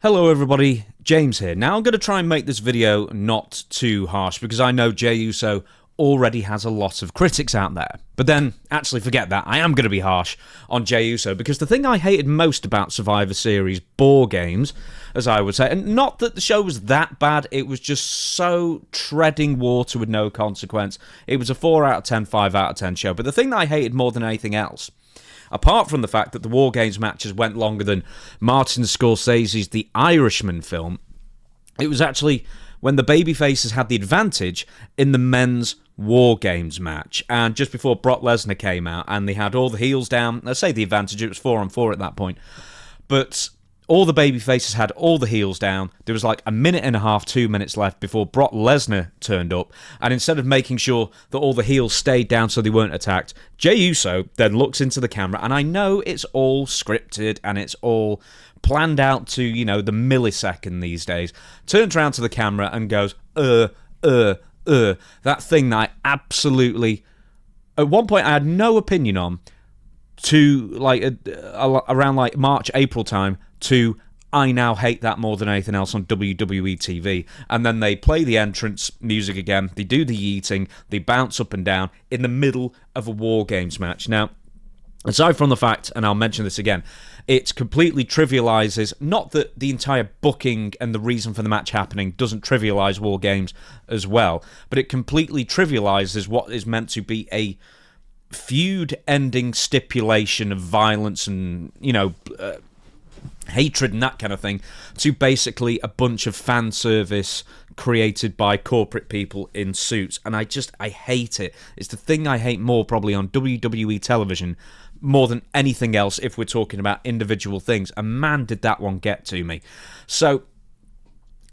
Hello everybody, James here. Now I'm going to try and make this video not too harsh because I know Jey Uso already has a lot of critics out there. But then, actually forget that, I am going to be harsh on Jey Uso because the thing I hated most about Survivor Series bore games, as I would say, and not that the show was that bad, it was just so treading water with no consequence. It was a 4 out of 10, 5 out of 10 show. But the thing that I hated more than anything else, apart from the fact that the War Games matches went longer than Martin Scorsese's The Irishman film, it was actually when the babyfaces had the advantage in the men's War Games match. And just before Brock Lesnar came out and they had all the heels down, let's say the advantage, it was 4-on-4 at that point, but all the babyfaces had all the heels down. There was like a minute and a half, 2 minutes left before Brock Lesnar turned up. And instead of making sure that all the heels stayed down so they weren't attacked, Jey Uso then looks into the camera. And I know it's all scripted and it's all planned out to, you know, the millisecond these days. Turns around to the camera and goes, that thing that I absolutely, at one point I had no opinion on, to like around like March, April time, to I now hate that more than anything else on WWE TV. And then they play the entrance music again, they do the yeeting, they bounce up and down in the middle of a War Games match. Now, aside from the fact, and I'll mention this again, it completely trivializes, not that the entire booking and the reason for the match happening doesn't trivialize War Games as well, but it completely trivializes what is meant to be a feud-ending stipulation of violence and, you know, hatred and that kind of thing, to basically a bunch of fan service created by corporate people in suits. And I hate it. It's the thing I hate more probably on WWE television more than anything else if we're talking about individual things. And man, did that one get to me. So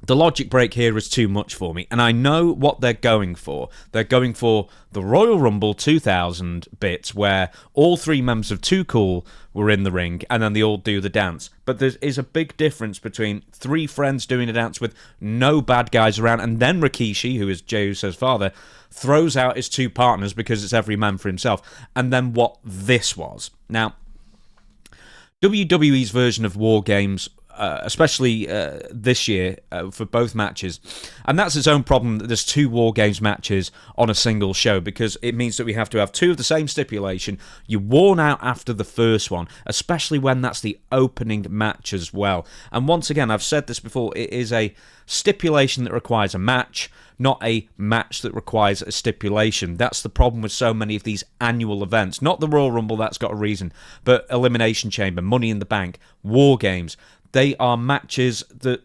the logic break here is too much for me, and I know what they're going for. They're going for the Royal Rumble 2000 bit, where all three members of Too Cool were in the ring, and then they all do the dance. But there is a big difference between three friends doing a dance with no bad guys around, and then Rikishi, who is Jey Uso's father, throws out his two partners because it's every man for himself, and then what this was. Now, WWE's version of War Games, especially this year for both matches, and that's its own problem that there's two War Games matches on a single show, because it means that we have to have two of the same stipulation. You're worn out after the first one, especially when that's the opening match as well. And once again, I've said this before, it is a stipulation that requires a match, not a match that requires a stipulation. That's the problem with so many of these annual events. Not the Royal Rumble, that's got a reason, but Elimination Chamber, Money in the Bank, War Games. They are matches that,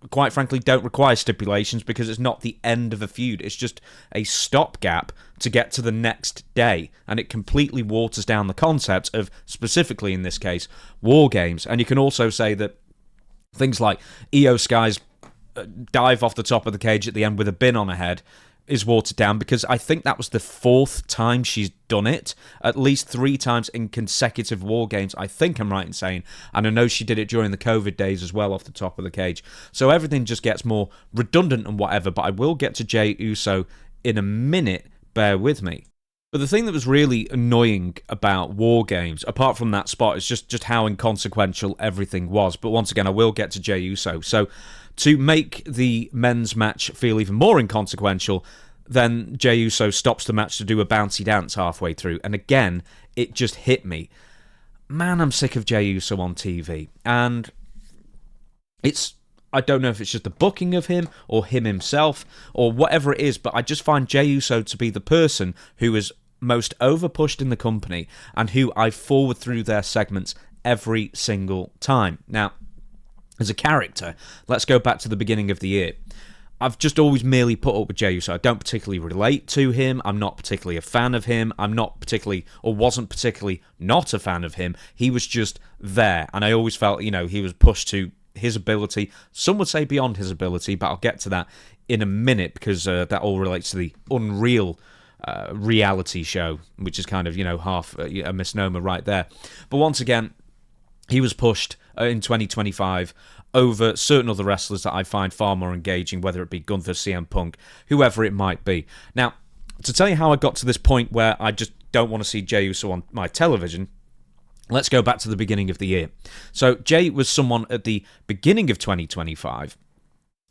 quite frankly, don't require stipulations because it's not the end of a feud. It's just a stopgap to get to the next day. And it completely waters down the concept of, specifically in this case, War Games. And you can also say that things like Io Sky's dive off the top of the cage at the end with a bin on her head is watered down, because I think that was the fourth time she's done it, at least 3 times in consecutive War Games, I think I'm right in saying, and I know she did it during the COVID days as well off the top of the cage. So everything just gets more redundant and whatever, but I will get to Jey Uso in a minute, bear with me. But the thing that was really annoying about War Games, apart from that spot, is just how inconsequential everything was. But once again, I will get to Jey Uso. So to make the men's match feel even more inconsequential, then Jey Uso stops the match to do a bouncy dance halfway through. And again, it just hit me. Man, I'm sick of Jey Uso on TV. And I don't know if it's just the booking of him or him himself or whatever it is, but I just find Jey Uso to be the person who is most overpushed in the company and who I forward through their segments every single time. Now, as a character, let's go back to the beginning of the year. I've just always merely put up with Jey Uso. I don't particularly relate to him. I'm not particularly a fan of him. I'm not particularly, or wasn't particularly not a fan of him. He was just there. And I always felt, you know, he was pushed to his ability. Some would say beyond his ability, but I'll get to that in a minute, because that all relates to the Unreal reality show, which is kind of, you know, half a misnomer right there. But once again, he was pushed in 2025 over certain other wrestlers that I find far more engaging, whether it be Gunther, CM Punk, whoever it might be. Now, to tell you how I got to this point where I just don't want to see Jey Uso on my television, Let's go back to the beginning of the year. So Jey was someone at the beginning of 2025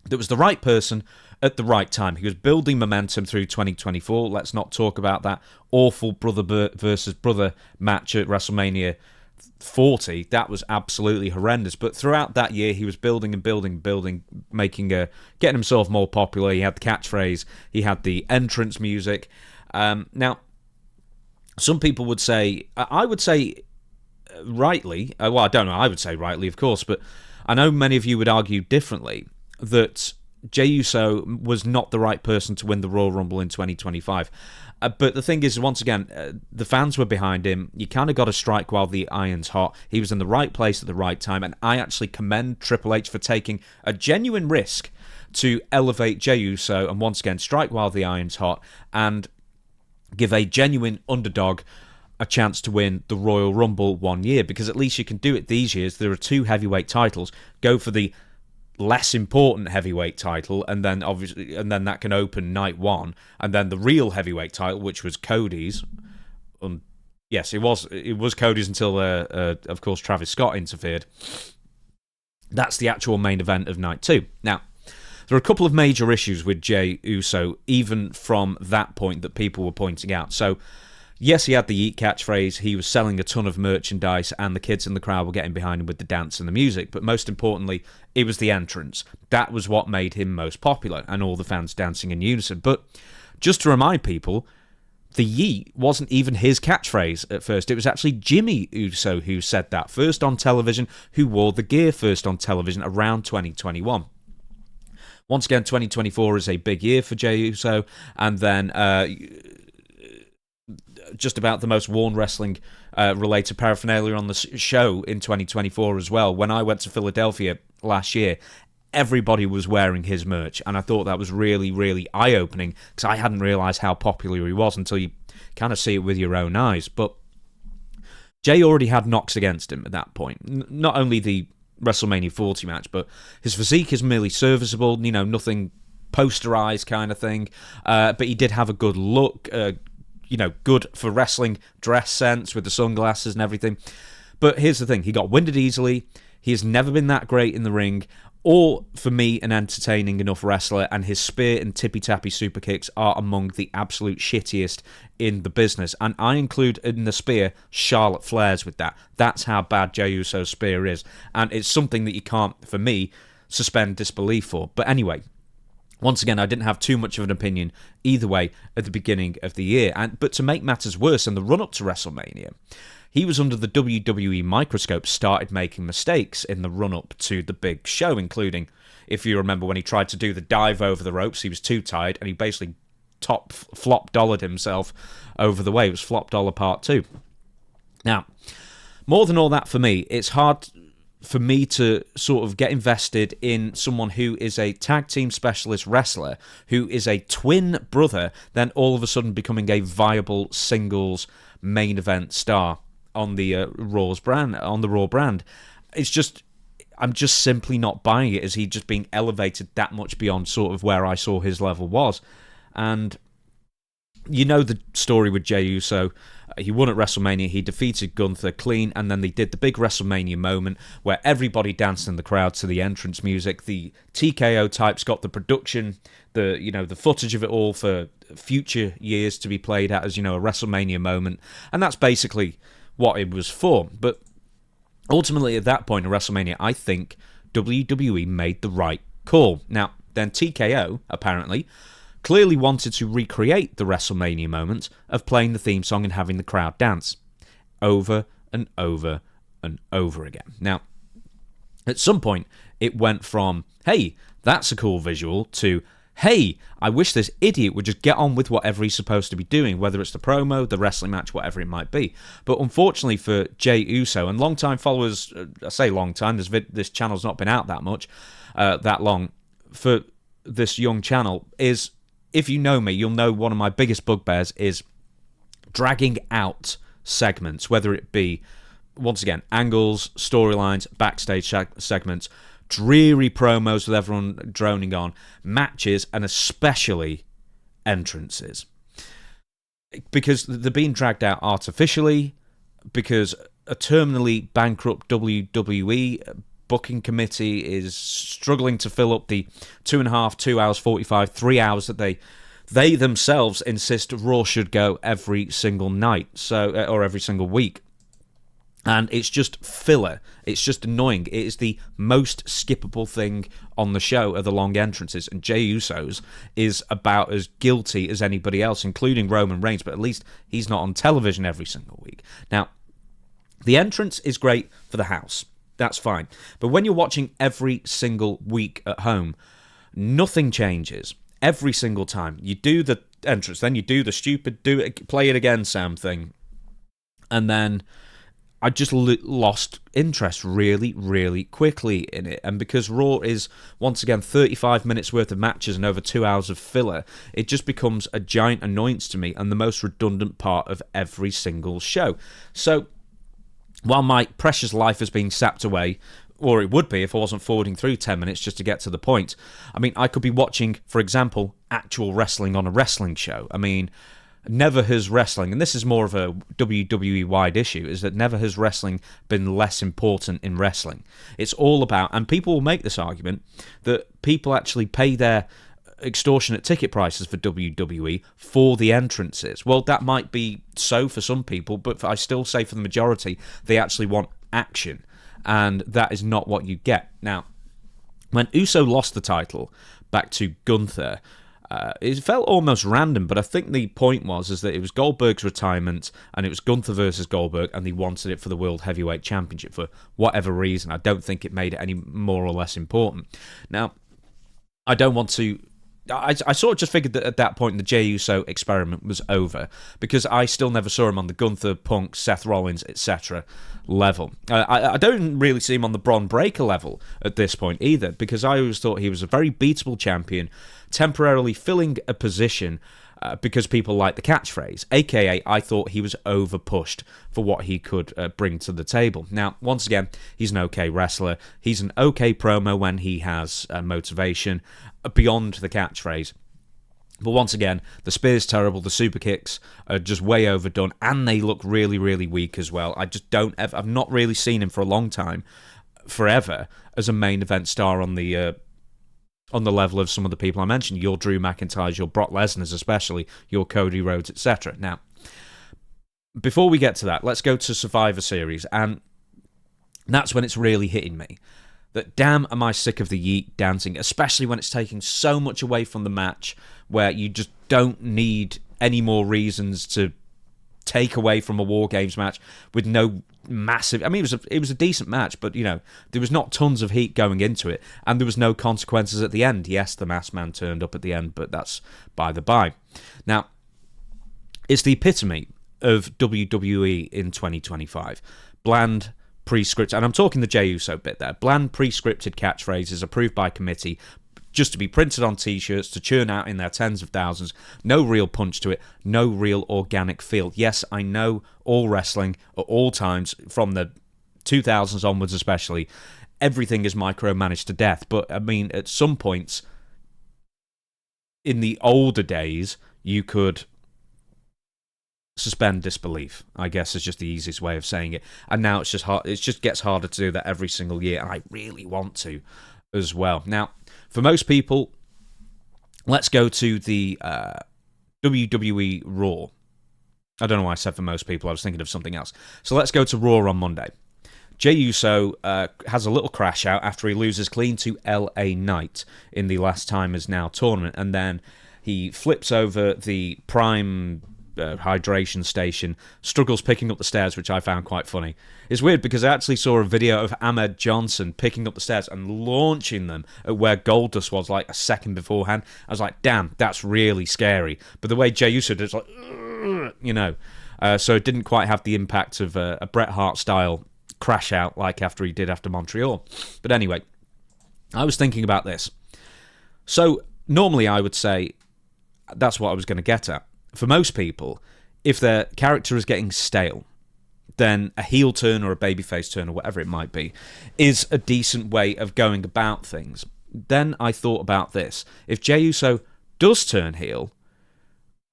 that was the right person at the right time. He was building momentum through 2024. Let's not talk about that awful brother versus brother match at WrestleMania 40. That was absolutely horrendous. But throughout that year, he was building and building, getting himself more popular. He had the catchphrase. He had the entrance music. Now, some people would say, I would say rightly, well, I don't know, I would say rightly, of course, but I know many of you would argue differently, that Jey Uso was not the right person to win the Royal Rumble in 2025. But the thing is, once again, the fans were behind him. You kind of got to strike while the iron's hot. He was in the right place at the right time, and I actually commend Triple H for taking a genuine risk to elevate Jey Uso and once again strike while the iron's hot and give a genuine underdog a chance to win the Royal Rumble one year, because at least you can do it these years. There are 2 heavyweight titles. Go for the less important heavyweight title, and then that can open night 1, and then the real heavyweight title, which was Cody's. Yes, it was Cody's until of course Travis Scott interfered. That's the actual main event of night 2. Now, there are a couple of major issues with Jey Uso, even from that point, that people were pointing out. So, yes, he had the Yeet catchphrase, he was selling a ton of merchandise, and the kids in the crowd were getting behind him with the dance and the music, but most importantly, it was the entrance. That was what made him most popular, and all the fans dancing in unison. But just to remind people, the Yeet wasn't even his catchphrase at first. It was actually Jimmy Uso who said that first on television, who wore the gear first on television around 2021. Once again, 2024 is a big year for Jey Uso, and then just about the most worn wrestling related paraphernalia on the show in 2024 as well. When I went to Philadelphia last year, everybody was wearing his merch, and I thought that was really, really eye-opening, because I hadn't realised how popular he was until you kind of see it with your own eyes. But Jey already had knocks against him at that point. Not only the WrestleMania 40 match, but his physique is merely serviceable, nothing posterized kind of thing, but he did have a good look, good for wrestling dress sense with the sunglasses and everything. But here's the thing, he got winded easily. He has never been that great in the ring, or, for me, an entertaining enough wrestler, and his spear and tippy-tappy super kicks are among the absolute shittiest in the business. And I include in the spear Charlotte Flair's with that. That's how bad Jey Uso's spear is. And it's something that you can't, for me, suspend disbelief for. But anyway, once again, I didn't have too much of an opinion either way at the beginning of the year. But to make matters worse, in the run-up to WrestleMania, he was under the WWE microscope, started making mistakes in the run-up to the big show, including, if you remember, when he tried to do the dive over the ropes, he was too tired, and he basically flop-dollared himself over the way. It was Flop Dollar Part 2. Now, more than all that for me, it's hard for me to sort of get invested in someone who is a tag team specialist wrestler, who is a twin brother, then all of a sudden becoming a viable singles main event star on the Raw brand. It's just, I'm just simply not buying it, as he just being elevated that much beyond sort of where I saw his level was. And you know the story with Jey Uso. He won at WrestleMania, he defeated Gunther clean, and then they did the big WrestleMania moment where everybody danced in the crowd to the entrance music. The TKO types got the production, the footage of it all for future years to be played at as, a WrestleMania moment. And that's basically what it was for. But ultimately, at that point in WrestleMania, I think WWE made the right call. Now, then TKO, apparently, clearly wanted to recreate the WrestleMania moment of playing the theme song and having the crowd dance over and over and over again. Now, at some point, it went from, hey, that's a cool visual, to, hey, I wish this idiot would just get on with whatever he's supposed to be doing, whether it's the promo, the wrestling match, whatever it might be. But unfortunately for Jey Uso, and long-time followers, I say long-time, this channel's not been out that much, that long, for this young channel, is, if you know me, you'll know one of my biggest bugbears is dragging out segments, whether it be, once again, angles, storylines, backstage segments, dreary promos with everyone droning on, matches, and especially entrances. Because they're being dragged out artificially, because a terminally bankrupt WWE booking committee is struggling to fill up the 2.5, 2 hours 45, 3 hours that they themselves insist Raw should go every single night, or every single week. And it's just filler. It's just annoying. It is the most skippable thing on the show are the long entrances. And Jey Uso's is about as guilty as anybody else, including Roman Reigns, but at least he's not on television every single week. Now, the entrance is great for the house. That's fine. But when you're watching every single week at home, nothing changes. Every single time. You do the entrance, then you do the stupid play it again Sam thing. And then I just lost interest really, really quickly in it. And because Raw is, once again, 35 minutes worth of matches and over 2 hours of filler, it just becomes a giant annoyance to me and the most redundant part of every single show. So, while my precious life is being sapped away, or it would be if I wasn't forwarding through 10 minutes just to get to the point, I mean, I could be watching, for example, actual wrestling on a wrestling show. I mean, never has wrestling, and this is more of a WWE-wide issue, is that never has wrestling been less important in wrestling. It's all about, and people will make this argument, that people actually pay their extortionate ticket prices for WWE for the entrances. Well, that might be so for some people, but I still say for the majority, they actually want action, and that is not what you get. Now, when Uso lost the title back to Gunther, it felt almost random, but I think the point was that it was Goldberg's retirement, and it was Gunther versus Goldberg, and they wanted it for the World Heavyweight Championship for whatever reason. I don't think it made it any more or less important. Now, I don't want to... I sort of just figured that at that point the Jey Uso experiment was over, because I still never saw him on the Gunther, Punk, Seth Rollins, etc. level. I don't really see him on the Bron Breakker level at this point either, because I always thought he was a very beatable champion, temporarily filling a position because people like the catchphrase, aka I thought he was overpushed for what he could bring to the table. Now, once again, he's an okay wrestler. He's an okay promo when he has motivation beyond the catchphrase. But once again, the spear's terrible, the super kicks are just way overdone, and they look really, really weak as well. I just don't ever, I've not really seen him for a long time, forever, as a main event star on the level of some of the people I mentioned, your Drew McIntyres, your Brock Lesnar's especially, your Cody Rhodes, etc. Now, before we get to that, let's go to Survivor Series, and that's when it's really hitting me. That damn am I sick of the Yeet dancing, especially when it's taking so much away from the match, where you just don't need any more reasons to take away from a War Games match with no massive... I mean, it was a decent match, but, you know, there was not tons of heat going into it, and there was no consequences at the end. Yes, the masked man turned up at the end, but that's by the by. Now, it's the epitome of WWE in 2025. Bland, pre-scripted, and I'm talking the Jey Uso bit there, bland pre-scripted catchphrases approved by committee just to be printed on t-shirts to churn out in their tens of thousands. No real punch to it, no real organic feel. Yes, I know all wrestling at all times, from the 2000s onwards especially, everything is micromanaged to death, but I mean, at some points in the older days, you could suspend disbelief, I guess, is just the easiest way of saying it. And now it's just hard. It just gets harder to do that every single year, and I really want to as well. Now, for most people, let's go to the WWE Raw. I don't know why I said for most people. I was thinking of something else. So let's go to Raw on Monday. Jey Uso has a little crash out after he loses clean to LA Knight in the Last Time Is Now tournament, and then he flips over the Prime hydration station, struggles picking up the stairs, which I found quite funny. It's weird because I actually saw a video of Ahmed Johnson picking up the stairs and launching them at where Goldust was like a second beforehand. I was like, damn, that's really scary. But the way Jey Uso did, it's like, you know, so it didn't quite have the impact of a Bret Hart style crash out like after he did after Montreal. But anyway, I was thinking about this. So normally I would say that's what I was going to get at. For most people, if their character is getting stale, then a heel turn or a babyface turn or whatever it might be is a decent way of going about things. Then I thought about this. If Jey Uso does turn heel,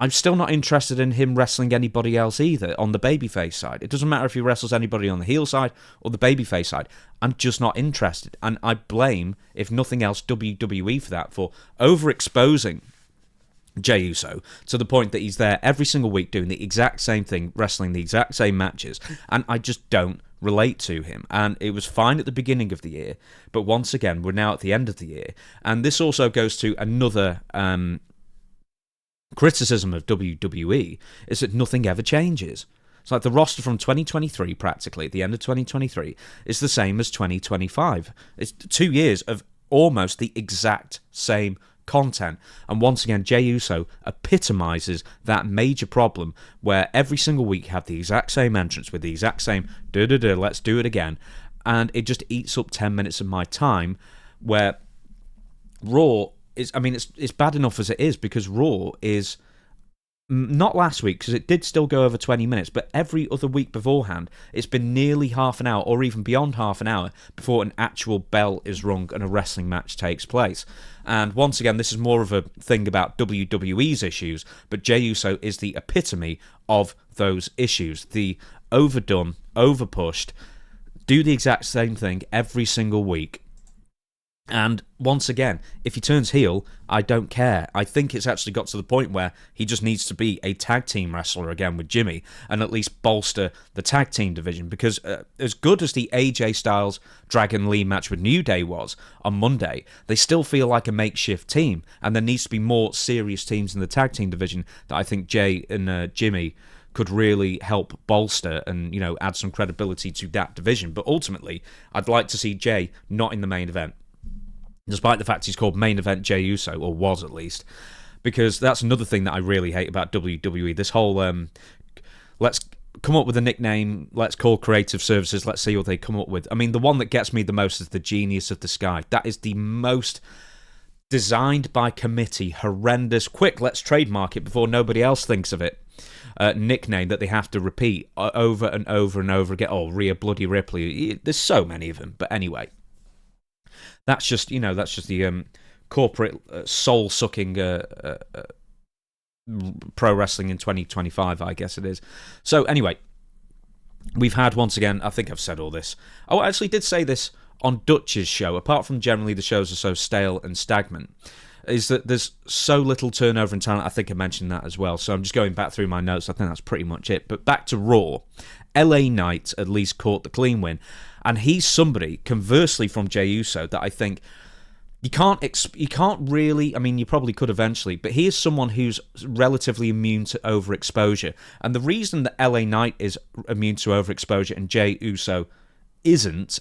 I'm still not interested in him wrestling anybody else either on the babyface side. It doesn't matter if he wrestles anybody on the heel side or the babyface side. I'm just not interested. And I blame, if nothing else, WWE for that, for overexposing Jey Uso to the point that he's there every single week doing the exact same thing, wrestling the exact same matches. And I just don't relate to him. And it was fine at the beginning of the year. But once again, we're now at the end of the year. And this also goes to another criticism of WWE, is that nothing ever changes. It's like the roster from 2023, practically, at the end of 2023, is the same as 2025. It's 2 years of almost the exact same content. And once again, Jey Uso epitomizes that major problem where every single week you have the exact same entrance with the exact same let's do it again. And it just eats up 10 minutes of my time, where Raw is, I mean, it's bad enough as it is, because Raw is not last week, because it did still go over 20 minutes, but every other week beforehand, it's been nearly half an hour or even beyond half an hour before an actual bell is rung and a wrestling match takes place. And once again, this is more of a thing about WWE's issues, but Jey Uso is the epitome of those issues. The overdone, overpushed, do the exact same thing every single week. And once again, if he turns heel, I don't care. I think it's actually got to the point where he just needs to be a tag team wrestler again with Jimmy and at least bolster the tag team division, because as good as the AJ Styles Dragon Lee match with New Day was on Monday, they still feel like a makeshift team, and there needs to be more serious teams in the tag team division that I think Jay and Jimmy could really help bolster and, you know, add some credibility to that division. But ultimately, I'd like to see Jay not in the main event, despite the fact he's called Main Event Jey Uso, or was at least, because that's another thing that I really hate about WWE. This whole, let's come up with a nickname, let's call creative services, let's see what they come up with. I mean, the one that gets me the most is the Genius of the Sky. That is the most designed by committee, horrendous, quick, let's trademark it before nobody else thinks of it, nickname that they have to repeat over and over and over again. Oh, Rhea Bloody Ripley. There's so many of them. But anyway, that's just, you know, that's just the corporate soul-sucking pro wrestling in 2025, I guess it is. So anyway, we've had, once again, I think I've said all this. Oh, I actually did say this on Dutch's show, apart from generally the shows are so stale and stagnant, is that there's so little turnover in talent. I think I mentioned that as well. So I'm just going back through my notes. I think that's pretty much it. But back to Raw. LA Knight at least caught the clean win. And he's somebody, conversely from Jey Uso, that I think you can't really, I mean, you probably could eventually, but he is someone who's relatively immune to overexposure. And the reason that LA Knight is immune to overexposure and Jey Uso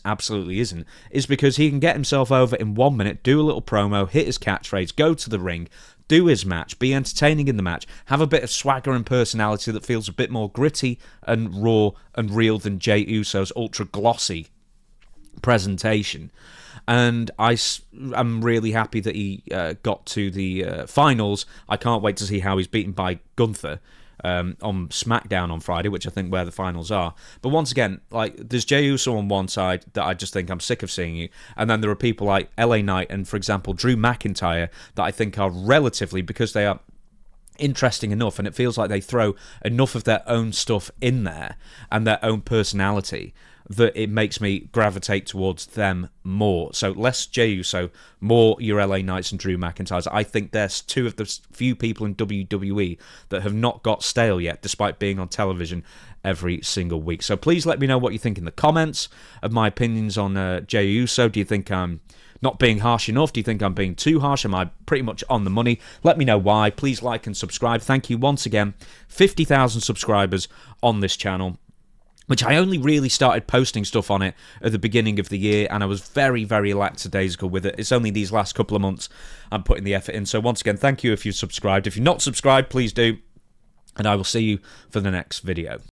absolutely isn't, is because he can get himself over in 1 minute, do a little promo, hit his catchphrase, go to the ring, do his match, be entertaining in the match, have a bit of swagger and personality that feels a bit more gritty and raw and real than Jey Uso's ultra glossy presentation. And I'm really happy that he got to the finals. I can't wait to see how he's beaten by Gunther on SmackDown on Friday, which I think where the finals are. But once again, like, there's Jey Uso on one side that I just think I'm sick of seeing you, and then there are people like LA Knight and, for example, Drew McIntyre that I think are relatively, because they are interesting enough and it feels like they throw enough of their own stuff in there and their own personality that it makes me gravitate towards them more. So less Jey Uso, more your LA Knights and Drew McIntyre. I think there's two of the few people in WWE that have not got stale yet, despite being on television every single week. So please let me know what you think in the comments of my opinions on Jey Uso. Do you think I'm not being harsh enough? Do you think I'm being too harsh? Am I pretty much on the money? Let me know why. Please like and subscribe. Thank you once again. 50,000 subscribers on this channel, which I only really started posting stuff on it at the beginning of the year, and I was very, very lackadaisical with it. It's only these last couple of months I'm putting the effort in. So once again, thank you if you've subscribed. If you're not subscribed, please do, and I will see you for the next video.